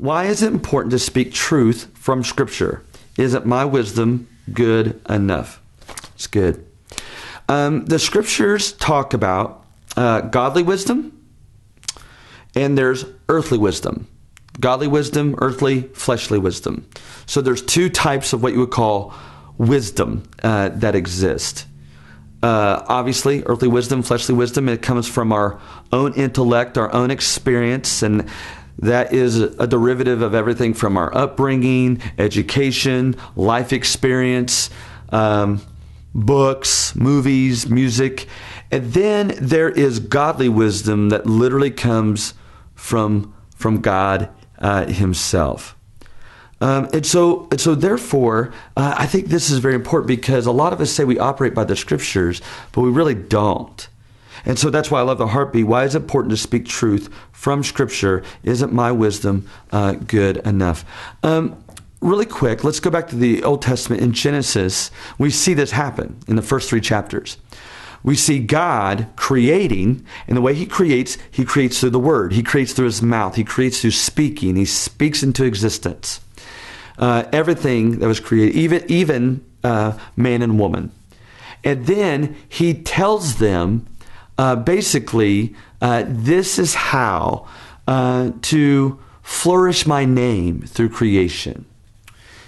why is it important to speak truth from Scripture? Isn't my wisdom good enough? It's good. The Scriptures talk about godly wisdom, and there's earthly wisdom. Godly wisdom, earthly, fleshly wisdom. So there's two types of what you would call wisdom that exist. Obviously, earthly wisdom, fleshly wisdom, it comes from our own intellect, our own experience, and that is a derivative of everything from our upbringing, education, life experience, books, movies, music. And then there is godly wisdom that literally comes from God himself. And so therefore, I think this is very important because a lot of us say we operate by the Scriptures, but we really don't. And so that's why I love the heartbeat. Why is it important to speak truth from Scripture? Isn't my wisdom good enough? Really quick, let's go back to the Old Testament. In Genesis, we see this happen in the first 3 chapters. We see God creating, and the way He creates through the Word. He creates through His mouth. He creates through speaking. He speaks into existence. Everything that was created, even man and woman. And then He tells them, basically, this is how to flourish my name through creation.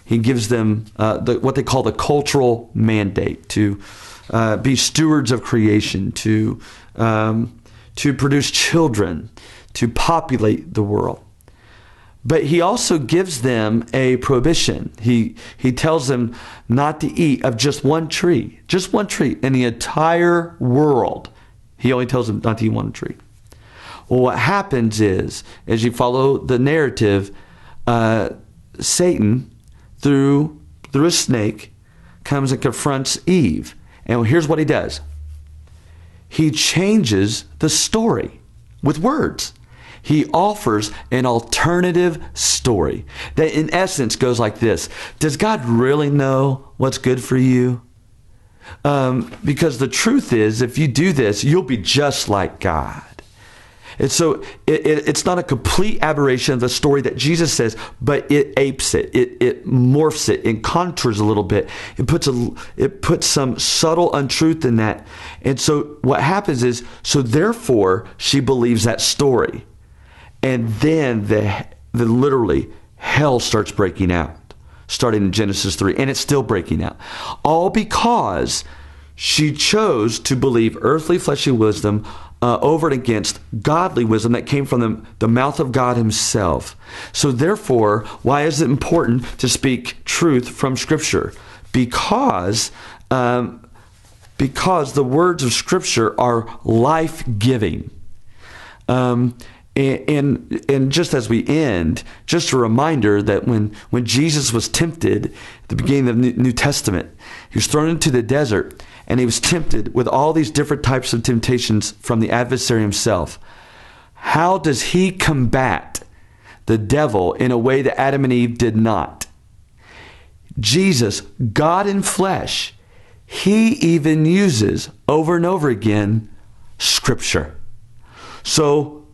He gives them what they call the cultural mandate to be stewards of creation, to produce children, to populate the world. But He also gives them a prohibition. He tells them not to eat of just one tree in the entire world. He only tells them not to eat one tree. Well, what happens is, as you follow the narrative, Satan, through a snake, comes and confronts Eve. And here's what he does. He changes the story with words. He offers an alternative story that in essence goes like this. Does God really know what's good for you? Because the truth is, if you do this, you'll be just like God. And so it's not a complete aberration of the story that Jesus says, but it apes it. It morphs it and contours a little bit. It puts some subtle untruth in that. And so what happens is, so therefore she believes that story. And then the literally hell starts breaking out, starting in Genesis 3. And it's still breaking out. All because she chose to believe earthly, fleshly wisdom over and against godly wisdom that came from the mouth of God Himself. So therefore, why is it important to speak truth from Scripture? Because the words of Scripture are life-giving. And just as we end, just a reminder that when Jesus was tempted at the beginning of the New Testament, He was thrown into the desert, and He was tempted with all these different types of temptations from the adversary himself. How does He combat the devil in a way that Adam and Eve did not? Jesus, God in flesh, He even uses over and over again Scripture. So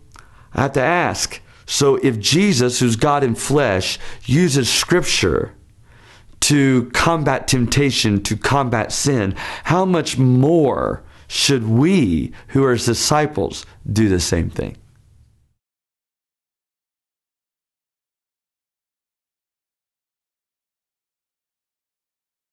I have to ask, so if Jesus, who's God in flesh, uses Scripture to combat temptation, to combat sin, how much more should we, who are His disciples, do the same thing?